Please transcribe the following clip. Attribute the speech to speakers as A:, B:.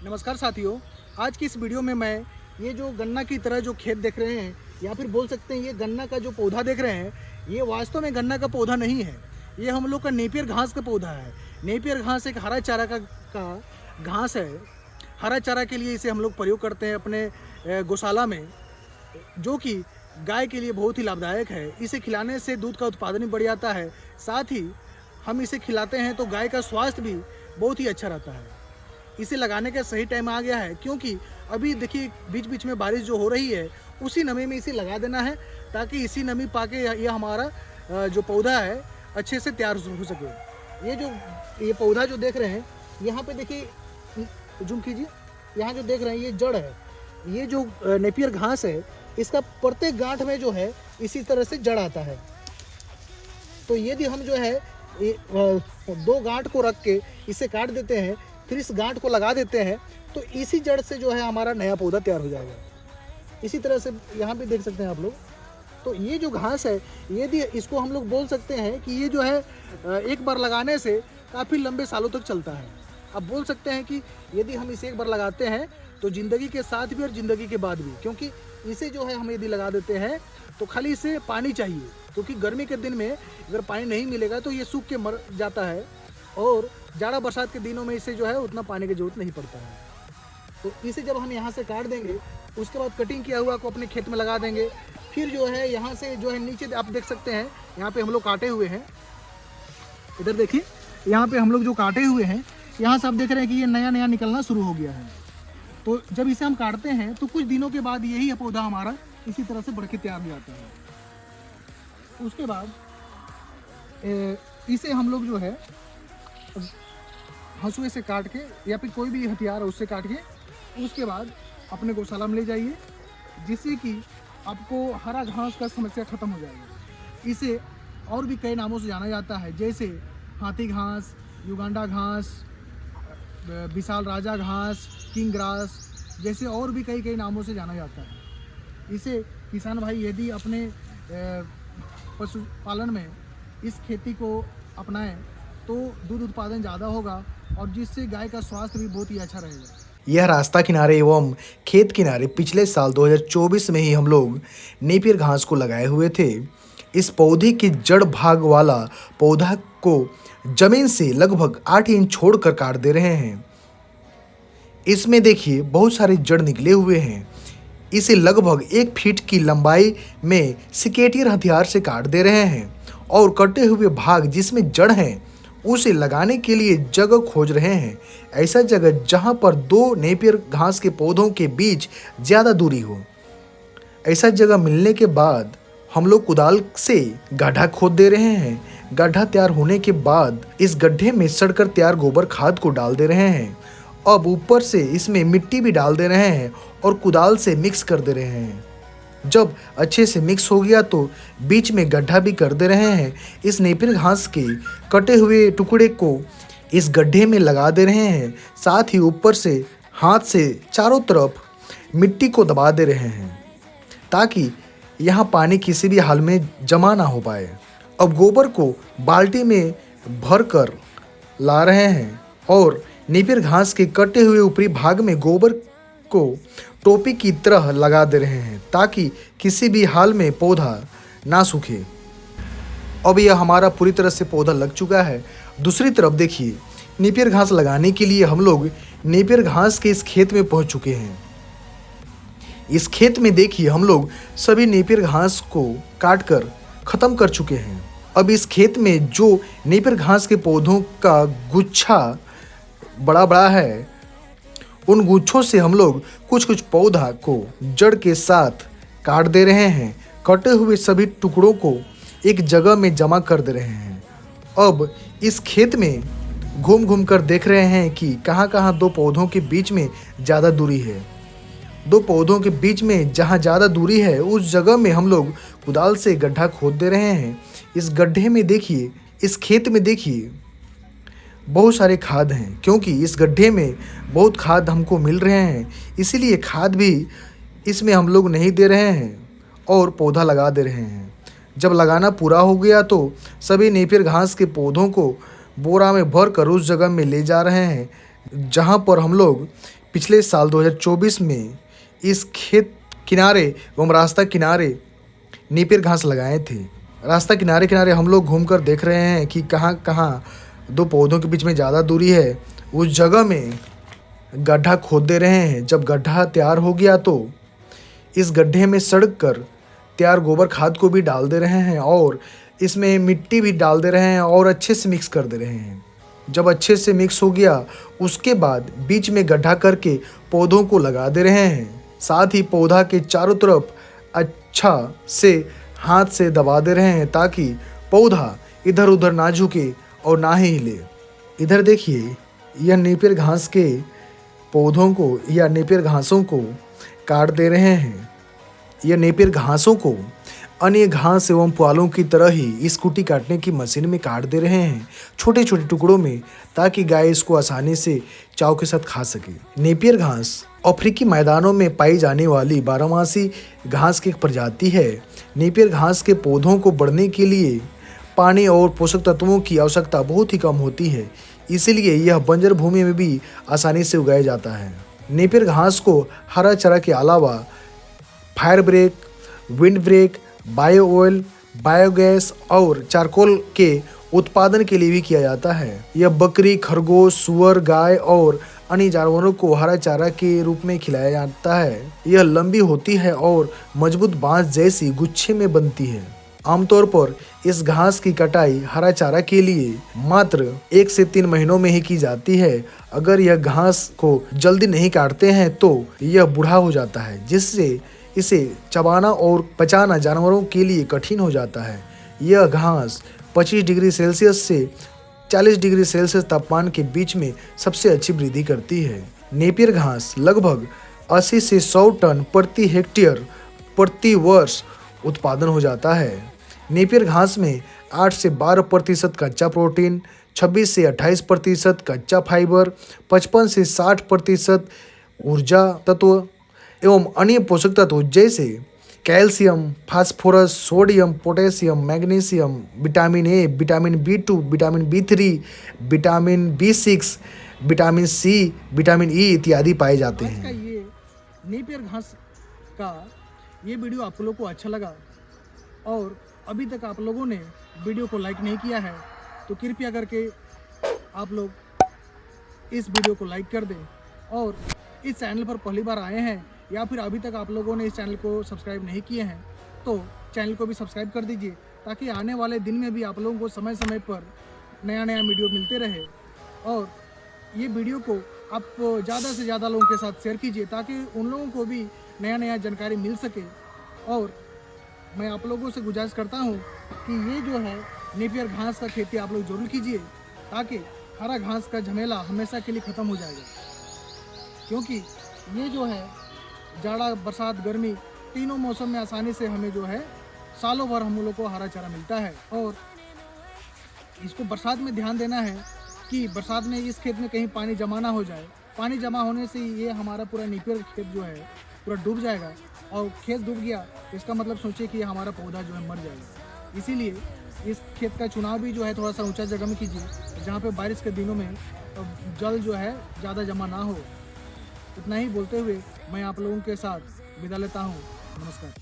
A: नमस्कार साथियों। आज की इस वीडियो में मैं ये जो गन्ना की तरह जो खेत देख रहे हैं या फिर बोल सकते हैं ये गन्ना का जो पौधा देख रहे हैं, ये वास्तव में गन्ना का पौधा नहीं है। ये हम लोग का नेपियर घास का पौधा है। नेपियर घास एक हरा चारा का घास है। हरा चारा के लिए इसे हम लोग प्रयोग करते हैं अपने गौशाला में, जो कि गाय के लिए बहुत ही लाभदायक है। इसे खिलाने से दूध का उत्पादन भी बढ़ जाता है। साथ ही हम इसे खिलाते हैं तो गाय का स्वास्थ्य भी बहुत ही अच्छा रहता है। इसे लगाने का सही टाइम आ गया है, क्योंकि अभी देखिए बीच बीच में बारिश जो हो रही है उसी नमी में इसे लगा देना है, ताकि इसी नमी पाके ये हमारा जो पौधा है अच्छे से तैयार हो सके। ये पौधा जो देख रहे हैं यहाँ पे देखिए, जूम कीजिए, यहाँ जो देख रहे हैं ये जड़ है। ये जो नेपियर घास है इसका प्रत्येक गांठ में जो है इसी तरह से जड़ आता है। तो यदि हम जो है दो गांठ को रख के इसे काट देते हैं, फिर इस गांठ को लगा देते हैं, तो इसी जड़ से जो है हमारा नया पौधा तैयार हो जाएगा। इसी तरह से यहाँ पे देख सकते हैं आप लोग। तो ये जो घास है, यदि इसको हम लोग बोल सकते हैं कि ये जो है एक बार लगाने से काफ़ी लंबे सालों तक चलता है। अब बोल सकते हैं कि यदि हम इसे एक बार लगाते हैं तो ज़िंदगी के साथ भी और ज़िंदगी के बाद भी, क्योंकि इसे जो है हम यदि लगा देते हैं तो खाली इसे पानी चाहिए, क्योंकि गर्मी के दिन में अगर पानी नहीं मिलेगा तो ये सूख के मर जाता है, और जाड़ा बरसात के दिनों में इसे जो है उतना पानी की जरूरत नहीं पड़ता है। तो इसे जब हम यहाँ से काट देंगे, उसके बाद कटिंग किया हुआ को अपने खेत में लगा देंगे। फिर जो है यहाँ से जो है नीचे आप देख सकते हैं, यहाँ पे हम लोग काटे हुए हैं। इधर देखिए, यहाँ पे हम लोग जो काटे हुए हैं, यहाँ से आप देख रहे हैं कि ये नया नया निकलना शुरू हो गया है। तो जब इसे हम काटते हैं तो कुछ दिनों के बाद यही पौधा हमारा इसी तरह से बढ़ के तैयार हो जाता है। उसके बाद इसे हम लोग जो है हंसुए से काट के या फिर कोई भी हथियार है उससे काट के उसके बाद अपने गौशाला में ले जाइए, जिससे कि आपको हरा घास का समस्या खत्म हो जाएगी। इसे और भी कई नामों से जाना जाता है, जैसे हाथी घास, युगांडा घास, विशाल राजा घास, किंग ग्रास, जैसे और भी कई नामों से जाना जाता है। इसे किसान भाई यदि अपने पशुपालन में इस खेती को अपनाएं तो दूध उत्पादन ज़्यादा होगा, और जिससे गाय का स्वास्थ्य भी बहुत ही अच्छा रहेगा।
B: यह रास्ता किनारे एवं खेत किनारे पिछले साल 2024 में ही हम लोग नेपियर घास को लगाए हुए थे। इस पौधे के जड़ भाग वाला पौधा को जमीन से लगभग 8 इंच छोड़कर काट दे रहे हैं। इसमें देखिए बहुत सारे जड़ निकले हुए हैं। इसे लगभग 1 फीट की लंबाई में सिकेटियर हथियार से काट दे रहे हैं, और कटे हुए भाग जिसमें जड़ हैं उसे लगाने के लिए जगह खोज रहे हैं। ऐसा जगह जहां पर 2 नेपियर घास के पौधों के बीच ज़्यादा दूरी हो। ऐसा जगह मिलने के बाद हम लोग कुदाल से गड्ढा खोद दे रहे हैं। गड्ढा तैयार होने के बाद इस गड्ढे में सड़कर तैयार गोबर खाद को डाल दे रहे हैं। अब ऊपर से इसमें मिट्टी भी डाल दे रहे हैं और कुदाल से मिक्स कर दे रहे हैं। जब अच्छे से मिक्स हो गया तो बीच में गड्ढा भी कर दे रहे हैं। इस नेपियर घास के कटे हुए टुकड़े को इस गड्ढे में लगा दे रहे हैं। साथ ही ऊपर से हाथ से चारों तरफ मिट्टी को दबा दे रहे हैं, ताकि यहाँ पानी किसी भी हाल में जमा ना हो पाए। अब गोबर को बाल्टी में भर कर ला रहे हैं और नेपियर घास के कटे हुए ऊपरी भाग में गोबर को टोपी की तरह लगा दे रहे हैं, ताकि किसी भी हाल में पौधा ना सूखे। अब यह हमारा पूरी तरह से पौधा लग चुका है। दूसरी तरफ देखिए, नेपियर घास लगाने के लिए हम लोग नेपियर घास के इस खेत में पहुंच चुके हैं। इस खेत में देखिए हम लोग सभी नेपियर घास को काट कर ख़त्म कर चुके हैं। अब इस खेत में जो नेपियर घास के पौधों का गुच्छा बड़ा बड़ा है, उन गुच्छों से हम लोग कुछ पौधा को जड़ के साथ काट दे रहे हैं। कटे हुए सभी टुकड़ों को एक जगह में जमा कर दे रहे हैं। अब इस खेत में घूम घूम कर देख रहे हैं कि कहाँ कहाँ 2 पौधों के बीच में ज़्यादा दूरी है। 2 पौधों के बीच में जहाँ ज़्यादा दूरी है उस जगह में हम लोग कुदाल से गड्ढा खोद दे रहे हैं। इस गड्ढे में देखिए, इस खेत में देखिए बहुत सारे खाद हैं, क्योंकि इस गड्ढे में बहुत खाद हमको मिल रहे हैं, इसीलिए खाद भी इसमें हम लोग नहीं दे रहे हैं और पौधा लगा दे रहे हैं। जब लगाना पूरा हो गया तो सभी नेपियर घास के पौधों को बोरा में भर कर उस जगह में ले जा रहे हैं जहाँ पर हम लोग पिछले साल 2024 में इस खेत किनारे एवं रास्ता किनारे नेपियर घास लगाए थे। रास्ता किनारे किनारे हम लोग घूमकर देख रहे हैं कि कहाँ कहाँ दो पौधों के बीच में ज़्यादा दूरी है, उस जगह में गड्ढा खोद दे रहे हैं। जब गड्ढा तैयार हो गया तो इस गड्ढे में सड़क कर तैयार गोबर खाद को भी डाल दे रहे हैं और इसमें मिट्टी भी डाल दे रहे हैं और अच्छे से मिक्स कर दे रहे हैं। जब अच्छे से मिक्स हो गया उसके बाद बीच में गड्ढा करके पौधों को लगा दे रहे हैं। साथ ही पौधा के चारों तरफ अच्छा से हाथ से दबा दे रहे हैं ताकि पौधा इधर उधर ना झुके और ना ही हिले। इधर देखिए, यह नेपियर घास के पौधों को या नेपियर घासों को काट दे रहे हैं। यह नेपियर घासों को अन्य घास एवं पुआलों की तरह ही स्कूटी काटने की मशीन में काट दे रहे हैं, छोटे छोटे टुकड़ों में, ताकि गाय इसको आसानी से चाव के साथ खा सके। नेपियर घास अफ्रीकी मैदानों में पाई जाने वाली बारहमासी घास की एक प्रजाति है। नेपियर घास के पौधों को बढ़ने के लिए पानी और पोषक तत्वों की आवश्यकता बहुत ही कम होती है, इसीलिए यह बंजर भूमि में भी आसानी से उगाया जाता है। नेपियर घास को हरा चारा के अलावा fire break, wind break, bio oil, biogas और चारकोल के उत्पादन के लिए भी किया जाता है। यह बकरी, खरगोश, सुअर, गाय और अन्य जानवरों को हरा चारा के रूप में खिलाया जाता है। यह लंबी होती है और मजबूत बांस जैसी गुच्छे में बनती है। आमतौर पर इस घास की कटाई हरा चारा के लिए मात्र 1 से 3 महीनों में ही की जाती है। अगर यह घास को जल्दी नहीं काटते हैं तो यह बूढ़ा हो जाता है, जिससे इसे चबाना और पचाना जानवरों के लिए कठिन हो जाता है। यह घास 25 डिग्री सेल्सियस से 40 डिग्री सेल्सियस तापमान के बीच में सबसे अच्छी वृद्धि करती है। नेपियर घास लगभग 80 से 100 टन प्रति हेक्टेयर प्रति वर्ष उत्पादन हो जाता है। नेपियर घास में 8 से 12% कच्चा प्रोटीन, 26 से 28% कच्चा फाइबर, 55 से 60% ऊर्जा तत्व एवं अन्य पोषक तत्व जैसे calcium, phosphorus, sodium, potassium, magnesium, vitamin A, vitamin B2, vitamin B3, vitamin B6, vitamin C, vitamin E इत्यादि पाए जाते
A: आज का
B: हैं।
A: ये नेपियर घास का ये वीडियो आप लोगों को अच्छा लगा और अभी तक आप लोगों ने वीडियो को लाइक नहीं किया है तो कृपया करके आप लोग इस वीडियो को लाइक कर दें और इस चैनल पर पहली बार आए हैं या फिर अभी तक आप लोगों ने इस चैनल को सब्सक्राइब नहीं किए हैं तो चैनल को भी सब्सक्राइब कर दीजिए, ताकि आने वाले दिन में भी आप लोगों को समय समय पर नया नया वीडियो मिलते रहे। और ये वीडियो को आप ज़्यादा से ज़्यादा लोगों के साथ शेयर कीजिए ताकि उन लोगों को भी नया नया जानकारी मिल सके। और मैं आप लोगों से गुजारिश करता हूँ कि ये जो है नेपियर घास का खेती आप लोग जरूर कीजिए, ताकि हरा घास का झमेला हमेशा के लिए ख़त्म हो जाएगा। क्योंकि ये जो है जाड़ा, बरसात, गर्मी तीनों मौसम में आसानी से हमें जो है सालों भर हम लोग को हरा चारा मिलता है। और इसको बरसात में ध्यान देना है कि बरसात में इस खेत में कहीं पानी जमा ना हो जाए। पानी जमा होने से ये हमारा पूरा नेपियर खेत जो है पूरा डूब जाएगा, और खेत डूब गया इसका मतलब सोचिए कि हमारा पौधा जो है मर जाएगा। इसीलिए इस खेत का चुनाव भी जो है थोड़ा सा ऊंचा जगह में कीजिए, जहाँ पे बारिश के दिनों में जल जो है ज़्यादा जमा ना हो। इतना ही बोलते हुए मैं आप लोगों के साथ विदा लेता हूँ। नमस्कार।